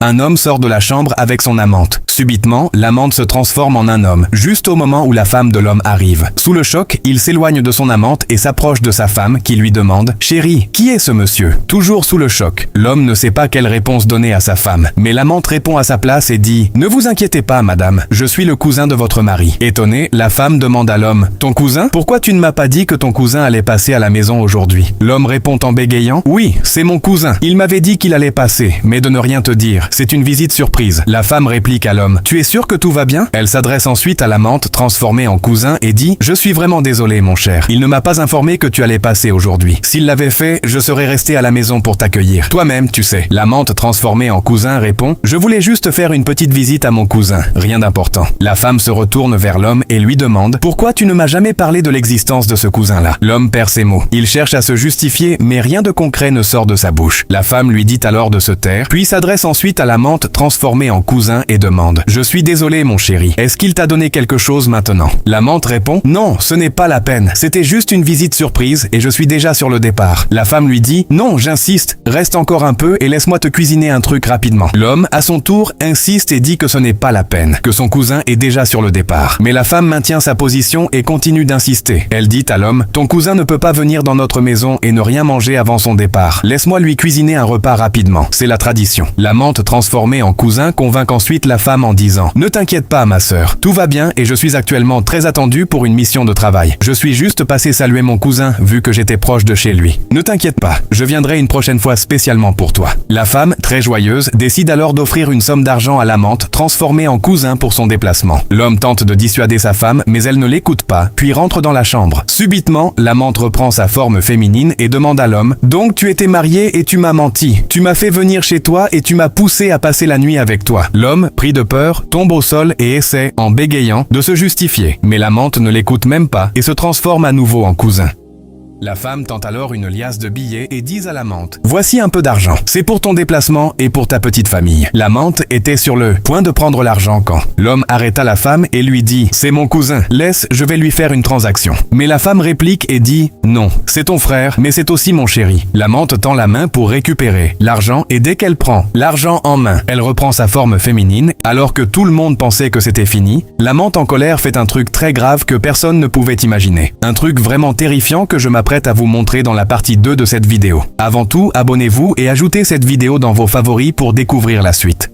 Un homme sort de la chambre avec son amante. Subitement, l'amante se transforme en un homme, juste au moment où la femme de l'homme arrive. Sous le choc, il s'éloigne de son amante et s'approche de sa femme qui lui demande « Chérie, qui est ce monsieur ?» Toujours sous le choc, l'homme ne sait pas quelle réponse donner à sa femme, mais l'amante répond à sa place et dit « Ne vous inquiétez pas, madame, je suis le cousin de votre mari. » Étonnée, la femme demande à l'homme « Ton cousin? Pourquoi tu ne m'as pas dit que ton cousin allait passer à la maison aujourd'hui ?» L'homme répond en bégayant « Oui, c'est mon cousin. Il m'avait dit qu'il allait passer, mais de ne rien te dire. C'est une visite surprise. » La femme réplique à l'homme « Tu es sûr que tout va bien ?» Elle s'adresse ensuite à l'amante transformée en cousin et dit « Je suis vraiment désolé, mon cher. Il ne m'a pas informé que tu allais passer aujourd'hui. S'il l'avait fait, je serais resté à la maison pour t'accueillir. Toi-même, tu sais. » L'amante transformée en cousin répond « Je voulais juste faire une petite visite à mon cousin. Rien d'important. » La femme se retourne vers l'homme et lui demande « Pourquoi tu ne m'as jamais parlé de l'existence de ce cousin-là ?» L'homme perd ses mots. Il cherche à se justifier, mais rien de concret ne sort de sa bouche. La femme lui dit alors de se taire, puis s'adresse ensuite à l'amante transformée en cousin et demande « Je suis désolé, mon chéri. Est-ce qu'il t'a donné quelque chose maintenant ?» L'amante répond « Non, ce n'est pas la peine. C'était juste une visite surprise et je suis déjà sur le départ. » La femme lui dit « Non, j'insiste. Reste encore un peu et laisse-moi te cuisiner un truc rapidement. » L'homme, à son tour, insiste et dit que ce n'est pas la peine, que son cousin est déjà sur le départ. Mais la femme maintient sa position et continue d'insister. Elle dit à l'homme « Ton cousin ne peut pas venir dans notre maison et ne rien manger avant son départ. Laisse-moi lui cuisiner un repas rapidement. C'est la tradition. » L'amante transformée en cousin convainc ensuite la femme en disant « Ne t'inquiète pas, ma sœur. Tout va bien et je suis actuellement très attendue pour une mission de travail. Je suis juste passé saluer mon cousin vu que j'étais proche de chez lui. Ne t'inquiète pas, je viendrai une prochaine fois spécialement pour toi. » La femme, très joyeuse, décide alors d'offrir une somme d'argent à l'amante transformée en cousin pour son déplacement. L'homme tente de dissuader sa femme, mais elle ne l'écoute pas, puis rentre dans la chambre. Subitement, l'amante reprend sa forme féminine et demande à l'homme « Donc tu étais marié et tu m'as menti. Tu m'as fait venir chez toi et tu m'as poussé à passer la nuit avec toi. » L'homme, pris de peur, tombe au sol et essaie, en bégayant, de se justifier. Mais l'amante ne l'écoute même pas et se transforme à nouveau en cousin. La femme tend alors une liasse de billets et dit à l'amante « Voici un peu d'argent. C'est pour ton déplacement et pour ta petite famille. » L'amante était sur le point de prendre l'argent quand l'homme arrêta la femme et lui dit « C'est mon cousin. Laisse, je vais lui faire une transaction. » Mais la femme réplique et dit « Non, c'est ton frère, mais c'est aussi mon chéri. » L'amante tend la main pour récupérer l'argent et dès qu'elle prend l'argent en main, elle reprend sa forme féminine alors que tout le monde pensait que c'était fini. L'amante en colère fait un truc très grave que personne ne pouvait imaginer. Un truc vraiment terrifiant que je m'apprête à vous montrer dans la partie 2 de cette vidéo. Avant tout, abonnez-vous et ajoutez cette vidéo dans vos favoris pour découvrir la suite.